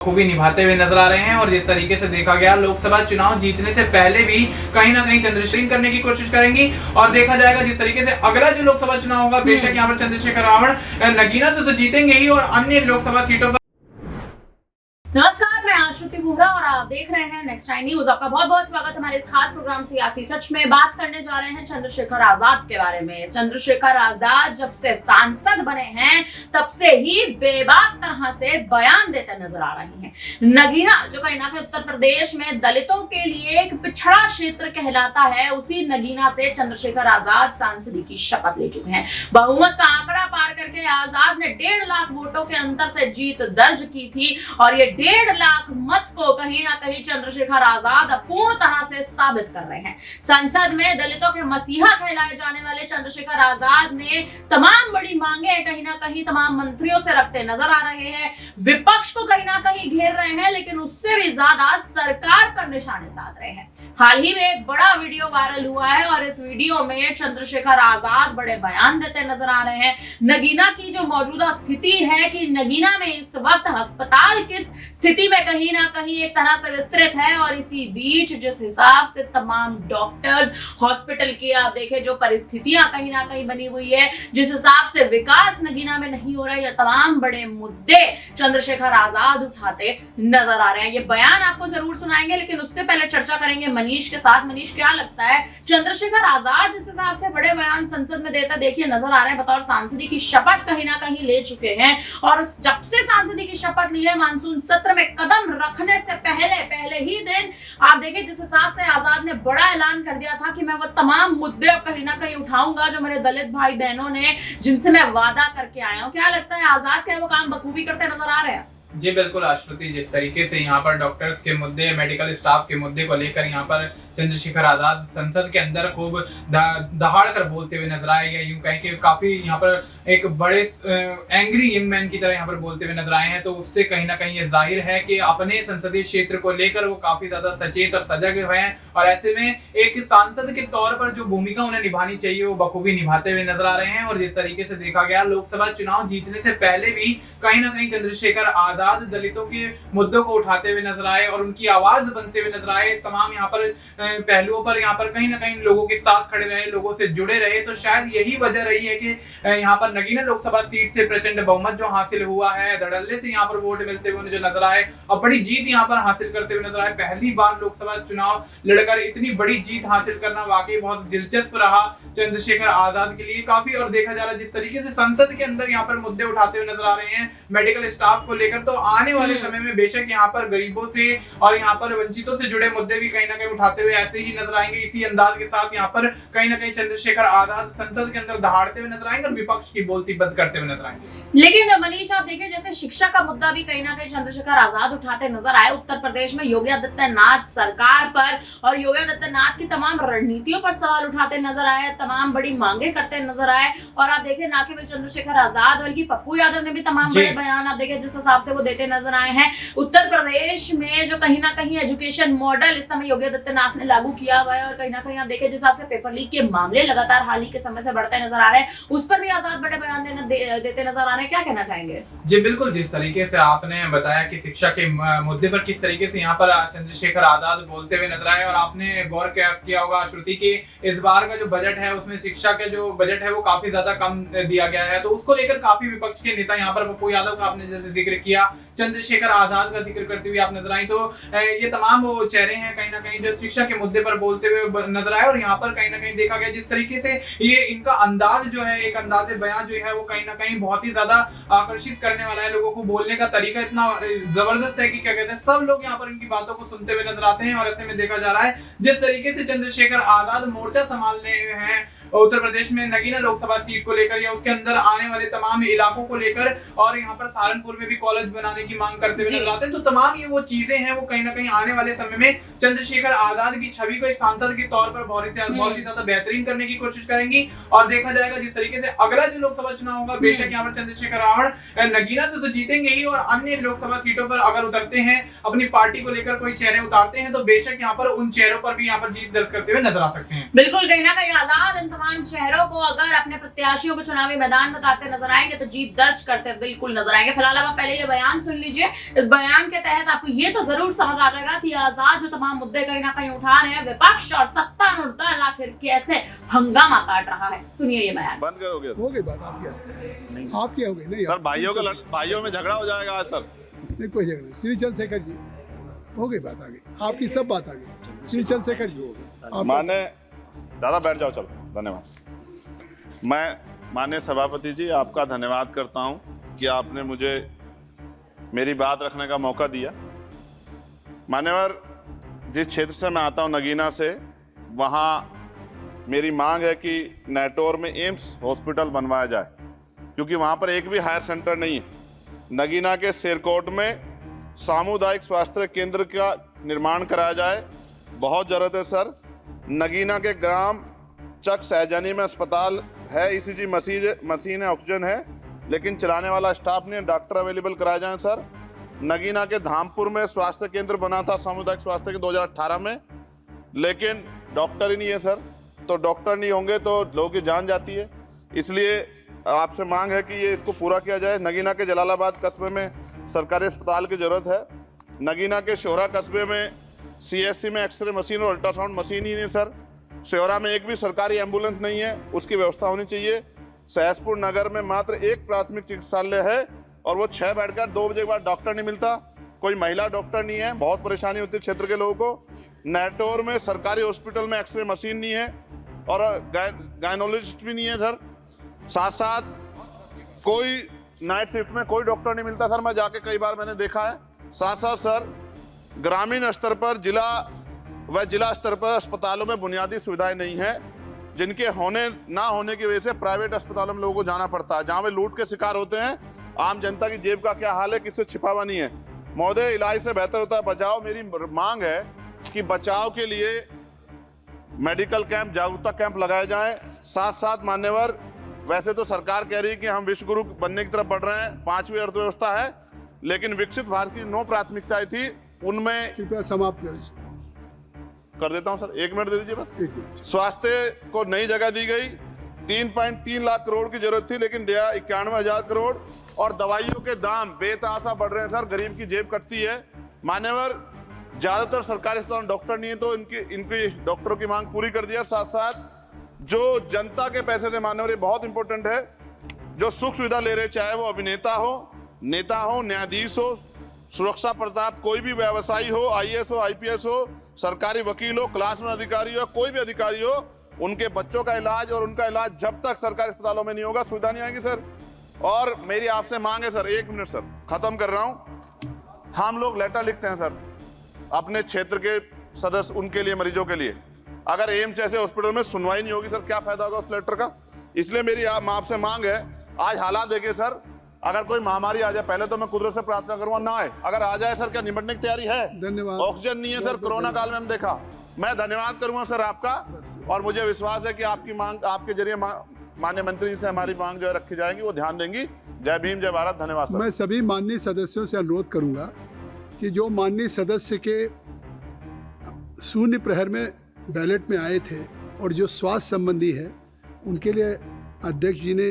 खूबी निभाते हुए नजर आ रहे हैं। और जिस तरीके से देखा गया लोकसभा चुनाव जीतने से पहले भी कहीं ना कहीं चंद्रशेखर करने की कोशिश करेंगी और देखा जाएगा जिस तरीके से अगला जो लोकसभा चुनाव होगा बेशक यहाँ पर चंद्रशेखर रावण नगीना से तो जीतेंगे ही और अन्य लोकसभा सीटों पर। नमस्कार, मैं आश्रुति बोहरा और आप देख रहे हैं नेक्स्ट टाइम न्यूज। आपका बहुत बहुत स्वागत हमारे इस खास प्रोग्राम सियासी सच में। बात करने जा रहे हैं चंद्रशेखर आजाद के बारे में। चंद्रशेखर आजाद जब से सांसद बने हैं तब से ही बेबाक तरह से बयान देते नजर आ रहे हैं। नगीना जो कहीं ना कहीं उत्तर प्रदेश में दलितों के लिए एक पिछड़ा क्षेत्र कहलाता है, उसी नगीना से चंद्रशेखर आजाद सांसदी की शपथ ले चुके हैं। बहुमत का आंकड़ा पार करके आजाद ने 1.5 लाख वोटों के अंतर से जीत दर्ज की थी और ये 1.5 लाख मत को कहीं ना कहीं चंद्रशेखर आजाद पूर्ण तरह से साबित कर रहे हैं। संसद में दलितों के मसीहा कहलाए जाने वाले चंद्रशेखर आजाद ने तमाम बड़ी मांगे कहीं ना कहीं तमाम मंत्रियों से रखते नजर आ रहे हैं। विपक्ष को कहीं ना कहीं घेर रहे हैं, लेकिन उससे भी ज्यादा सरकार पर निशाने साध रहे हैं। हाल ही में एक बड़ा वीडियो वायरल हुआ है और इस वीडियो में चंद्रशेखर आजाद बड़े बयान देते नजर आ रहे हैं। नगीना की जो मौजूदा स्थिति है कि नगीना में इस वक्त अस्पताल किस स्थिति में कहीं ना कहीं एक तरह से विस्तृत है और इसी बीच जिस हिसाब से तमाम डॉक्टर्स हॉस्पिटल की आप देखें जो परिस्थितियां कहीं ना कहीं बनी हुई है, जिस हिसाब से विकास नगीना में नहीं हो रहा है, ये तमाम बड़े मुद्दे चंद्रशेखर आजाद उठाते नजर आ रहे हैं। ये बयान आपको जरूर सुनाएंगे, लेकिन उससे पहले चर्चा करेंगे मनीष के साथ। मनीष, क्या लगता है चंद्रशेखर आजाद जिस हिसाब से बड़े बयान संसद में देता देखिए नजर आ रहे हैं, बतौर सांसदी की शपथ कहीं ना कहीं ले चुके हैं और जब से सांसदी की शपथ ली है मानसून सत्र में कदम रखने से पहले ही दिन आप देखिए जिस हिसाब से आजाद ने बड़ा ऐलान कर दिया था कि मैं वो तमाम मुद्दे कहीं ना कहीं उठाऊंगा जो मेरे दलित भाई बहनों ने जिनसे मैं वादा करके आया हूं। क्या लगता है आजाद क्या वो काम बखूबी करते नजर आ रहे हैं? जी बिल्कुल आश्रुति, जिस तरीके से यहाँ पर डॉक्टर्स के मुद्दे, मेडिकल स्टाफ के मुद्दे को लेकर यहाँ पर चंद्रशेखर आजाद संसद के अंदर खूब दहाड़ कर बोलते हुए नजर आए, या यूं कहें कि काफी यहाँ पर एक बड़े एंग्री यंग मैन की तरह यहाँ पर बोलते हुए नजर आए हैं, तो उससे कहीं ना कहीं ये जाहिर है कि अपने संसदीय क्षेत्र को लेकर वो काफी ज्यादा सचेत और सजग हुए हैं और ऐसे में एक सांसद के तौर पर जो भूमिका उन्हें निभानी चाहिए वो बखूबी निभाते हुए नजर आ रहे हैं। और जिस तरीके से देखा गया लोकसभा चुनाव जीतने से पहले भी कहीं ना कहीं चंद्रशेखर आजाद दलितों के मुद्दों को उठाते हुए नजर आए और उनकी आवाज बनते हुए नजर आए। तमाम यहाँ पर पहलुओं पर यहाँ पर कहीं ना कहीं लोगों के साथ खड़े रहे, लोगों से जुड़े रहे। तो शायद यही वजह रही है कि यहाँ पर नगीना लोकसभा सीट से प्रचंड बहुमत जो हासिल हुआ है, धड़ल्ले से यहाँ पर वोट मिलते हुए जो नजर आए और बड़ी जीत यहाँ पर हासिल करते हुए नजर आए। पहली बार लोकसभा चुनाव लड़कर इतनी बड़ी जीत हासिल करना वाकई बहुत दिलचस्प रहा चंद्रशेखर आजाद के लिए काफी। और देखा जा रहा है जिस तरीके से संसद के अंदर यहाँ पर मुद्दे उठाते हुए नजर आ रहे हैं मेडिकल स्टाफ को लेकर, तो आने वाले समय में बेशक यहाँ पर गरीबों से और यहाँ पर वंचितों से जुड़े मुद्दे भी कहीं ना कहीं उठाते हुए ऐसे ही नजर आएंगे। इसी अंदाज के साथ यहाँ पर कहीं ना कहीं चंद्रशेखर आजाद संसद के अंदर दहाड़ते हुए नजर आएंगे और विपक्ष की बोलती बंद करते हुए नजर आएंगे। लेकिन मनीष, आप देखिए जैसे शिक्षा का मुद्दा भी कहीं ना कहीं चंद्रशेखर आजाद उठाते नजर आए। उत्तर प्रदेश में योगी आदित्यनाथ सरकार पर और योगी आदित्यनाथ की तमाम रणनीतियों पर सवाल उठाते नजर आए, तमाम बड़ी मांगे करते नजर आए। और आप देखिए ना केवल चंद्रशेखर आजाद बल्कि पप्पू यादव ने भी तमाम बड़े बयान आप देखिए जिस हिसाब से वो देते नजर आए हैं। उत्तर प्रदेश में जो कहीं ना कहीं एजुकेशन मॉडल इस समय योगी आदित्यनाथ ने लागू किया हुआ है और कहीं ना कहीं आप देखें जिस हिसाब से पेपर लीक के मामले लगातार हाल ही के समय से बढ़ते नजर आ रहे हैं, उस पर भी आजाद बड़े बयान देते नजर आ रहे हैं। क्या कहना चाहेंगे? जी बिल्कुल, जिस तरीके से आपने बताया कि शिक्षा के मुद्दे पर किस तरीके से यहाँ पर चंद्रशेखर आजाद बोलते हुए नजर आए और आपने गौर किया होगा श्रुति की इस बार का जो बजट है उसमें शिक्षा का जो बजट है वो काफी ज्यादा कम दिया गया है, तो उसको लेकर काफी विपक्ष के नेता यहाँ पर पप्पू यादव का आपने जैसे जिक्र किया, चंद्रशेखर आजाद का जिक्र करते हुए आप नजर आई, तो ये तमाम वो चेहरे हैं कहीं ना कहीं जो शिक्षा के मुद्दे पर बोलते हुए नजर आए। और यहाँ पर कहीं ना कहीं देखा गया जिस तरीके से ये इनका अंदाज जो है, एक अंदाज बयां जो है वो कहीं ना कहीं बहुत ही ज्यादा आकर्षित करने वाला है। लोगों को बोलने का तरीका इतना जबरदस्त है कि क्या कहते हैं सब लोग यहाँ पर इनकी बातों को सुनते हुए नजर आते हैं। और ऐसे में देखा जा रहा है जिस तरीके से चंद्रशेखर आजाद मोर्चा संभाल रहे हैं उत्तर प्रदेश में नगीना लोकसभा सीट को लेकर या उसके अंदर आने वाले तमाम इलाकों को लेकर, और यहाँ पर सहारनपुर में भी कॉलेज बनाने की मांग करते हुए नजर आते हैं, तो तमाम ये वो चीजें हैं वो कहीं ना कहीं आने वाले समय में चंद्रशेखर आजाद की छवि को एक सांसद के तौर पर बहुत ही ज्यादा बेहतरीन करने की कोशिश करेंगी। और देखा जाएगा जिस तरीके से अगला जो लोकसभा चुनाव होगा बेशक यहाँ पर चंद्रशेखर रावण नगीना से तो जीतेंगे ही और अन्य लोकसभा सीटों पर अगर उतरते हैं, अपनी पार्टी को लेकर कोई चेहरे उतारते हैं, तो बेशक यहाँ पर उन चेहरों पर भी यहाँ पर जीत दर्ज करते हुए नजर आ सकते हैं। बिल्कुल, कहीं ना कहीं आजाद इन तमाम चेहरों को अगर अपने प्रत्याशियों को चुनावी मैदान में उतारते नजर आएंगे तो जीत दर्ज करते बिल्कुल नजर आएंगे। फिलहाल अब पहले ये बयान बयान सुन लीजिए। इस बयान के तहत आपको ये तो जरूर समझ आ जाएगा कि आजाद जो तमाम मुद्दे कहीं ना कहीं उठा रहे हैं, विपक्ष और सत्तारूढ़ दल आखिर कैसे हंगामा काट रहा है। सुनिए ये बयान। बंद करोगे? हो गई बात आपकी हो गई नहीं सर, भाइयों में झगड़ा हो जाएगा आज सर। नहीं, कोई झगड़ा नहीं। श्री चंद्रशेखर जी हो गई बात, आ गई आपकी सब बात आ गई। श्री चंद्रशेखर जी माने दादा बैठ जाओ, चलो। धन्यवाद। मैं माननीय सभापति जी आपका धन्यवाद करता हूं कि आपने मुझे मेरी बात रखने का मौका दिया। मान्यवर, जिस क्षेत्र से मैं आता हूं नगीना से, वहाँ मेरी मांग है कि नेटोर में एम्स हॉस्पिटल बनवाया जाए, क्योंकि वहाँ पर एक भी हायर सेंटर नहीं है। नगीना के शेरकोट में सामुदायिक स्वास्थ्य केंद्र का निर्माण कराया जाए, बहुत ज़रूरत है सर। नगीना के ग्राम चक सहजानी में अस्पताल है, ईसीजी मशीन है, ऑक्सीजन है, लेकिन चलाने वाला स्टाफ नहीं है। डॉक्टर अवेलेबल कराए जाएं सर। नगीना के धामपुर में स्वास्थ्य केंद्र बना था सामुदायिक स्वास्थ्य के 2018 में, लेकिन डॉक्टर ही नहीं है सर। तो डॉक्टर नहीं होंगे तो लोगों की जान जाती है, इसलिए आपसे मांग है कि ये इसको पूरा किया जाए। नगीना के जलालाबाद कस्बे में सरकारी अस्पताल की ज़रूरत है। नगीना के शोरा कस्बे में सीएससी में एक्सरे मशीन और अल्ट्रासाउंड मशीन ही नहीं सर। शोरा में एक भी सरकारी एम्बुलेंस नहीं है, उसकी व्यवस्था होनी चाहिए। सहसपुर नगर में मात्र एक प्राथमिक चिकित्सालय है और वो 6 बेड का, 2 बजे के बाद डॉक्टर नहीं मिलता, कोई महिला डॉक्टर नहीं है, बहुत परेशानी होती है क्षेत्र के लोगों को। नेटोर में सरकारी हॉस्पिटल में एक्सरे मशीन नहीं है और गायनोलॉजिस्ट भी नहीं है सर। साथ साथ कोई नाइट शिफ्ट में कोई डॉक्टर नहीं मिलता सर, मैं जाके कई बार मैंने देखा है। साथ साथ सर, ग्रामीण स्तर पर जिला स्तर पर अस्पतालों में बुनियादी सुविधाएं नहीं है, जिनके होने ना होने की वजह से प्राइवेट अस्पतालों में लोगों को जाना पड़ता है, जहाँ वे लूट के शिकार होते हैं। आम जनता की जेब का क्या हाल है, किससे छिपा हुआ नहीं है। महोदय, इलाज से बेहतर होता है बचाव। मेरी मांग है कि बचाव के लिए मेडिकल कैंप, जागरूकता कैंप लगाए जाएं। साथ साथ मान्यवर, वैसे तो सरकार कह रही है कि हम विश्व गुरु बनने की तरफ बढ़ रहे हैं, 5वीं अर्थव्यवस्था है, लेकिन विकसित भारत की 9 प्राथमिकताएं थी, उनमें कृपया समाप्त कर देता हूं सर, 1 मिनट दे दीजिए बस। 1 मिनट। स्वास्थ्य को नई जगह दी गई, 3.3 लाख करोड़ की जरूरत थी, लेकिन दिया 91,000 करोड़। और दवाइयों के दाम बेतहाशा बढ़ रहे हैं सर, गरीब की जेब कटती है। मान्यवर, ज्यादातर सरकारी अस्पताल डॉक्टर नहीं है, तो इनकी डॉक्टरों की मांग पूरी कर दिया। साथ साथ जो जनता के पैसे से, मान्यवर ये बहुत इंपॉर्टेंट है, जो सुख सुविधा ले रहे, चाहे वो अभिनेता हो, नेता हो, न्यायाधीश हो, सुरक्षा प्रताप, कोई भी व्यवसायी हो, आईएएस हो, आईपीएस हो, सरकारी वकील हो, क्लास में अधिकारी हो, कोई भी अधिकारी हो, उनके बच्चों का इलाज और उनका इलाज जब तक सरकारी अस्पतालों में नहीं होगा, सुविधा नहीं आएगी सर। और मेरी आपसे मांग है सर, 1 मिनट सर, खत्म कर रहा हूं। हम लोग लेटर लिखते हैं सर अपने क्षेत्र के सदस्य, उनके लिए, मरीजों के लिए। अगर एम्स जैसे हॉस्पिटल में सुनवाई नहीं होगी सर, क्या फायदा होगा उस लेटर का। इसलिए मेरी आपसे मांग है, आज हालात देखिए सर, अगर कोई महामारी आ जाए, पहले तो मैं कुदरत से प्रार्थना करूंगा ना आए, अगर आ जाए सर, क्या निपटने की तैयारी है? धन्यवाद। ऑक्सीजन नहीं है सर, कोरोना काल में हम देखा। मैं धन्यवाद करूंगा सर आपका, और मुझे विश्वास है कि आपकी मांग, आपके जरिए माननीय मंत्री जी से हमारी मांग जो है रखी जाएगी, वो ध्यान देंगी। जय भीम, जय भारत। धन्यवाद सर। मैं सभी माननीय सदस्यों से अनुरोध करूंगा कि जो माननीय सदस्य के शून्य प्रहर में बैलेट में आए थे और जो स्वास्थ्य संबंधी है, उनके लिए अध्यक्ष जी ने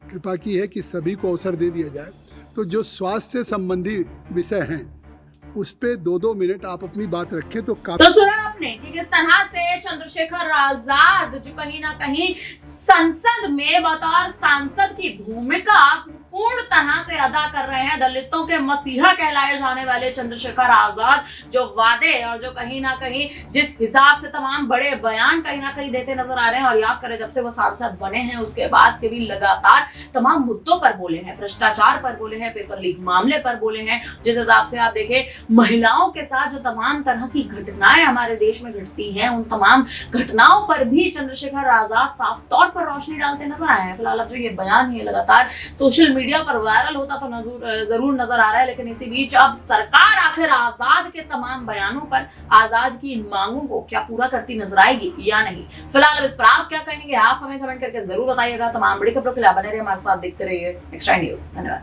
कृपा की है कि सभी को अवसर दे दिया जाए। तो जो स्वास्थ्य संबंधी विषय हैं, उस पे 2-2 मिनट आप अपनी बात रखें तो काफी। तो सुना आपने कि किस तरह से चंद्रशेखर आजाद जो कहीं ना कहीं संसद में बतौर सांसद की भूमिका पूर्ण तरह से अदा कर रहे हैं। दलितों के मसीहा कहलाए जाने वाले चंद्रशेखर आजाद जो वादे और जो कहीं ना कहीं जिस हिसाब से तमाम बड़े बयान कहीं ना कहीं देते नजर आ रहे हैं, और याद करें जब से वो सांसद बने हैं उसके बाद से भी लगातार तमाम मुद्दों पर बोले हैं, भ्रष्टाचार पर बोले हैं, पेपर लीक मामले पर बोले हैं। जिस हिसाब से आप देखें, महिलाओं के साथ जो तमाम तरह की घटनाएं हमारे देश में घटती हैं, उन तमाम घटनाओं पर भी चंद्रशेखर आजाद साफ तौर पर रोशनी डालते नजर आए हैं। फिलहाल अब जो ये बयान है लगातार सोशल मीडिया पर वायरल होता तो जरूर नजर आ रहा है, लेकिन इसी बीच अब सरकार आखिर आजाद के तमाम बयानों पर, आजाद की इन मांगों को क्या पूरा करती नजर आएगी या नहीं। फिलहाल अब इस पर आप क्या कहेंगे, आप हमें कमेंट करके जरूर बताइएगा। तमाम बड़ी खबरों के लिए बने रहिए हमारे साथ, देखते रहिए नेक्स्ट टाइम न्यूज़। धन्यवाद।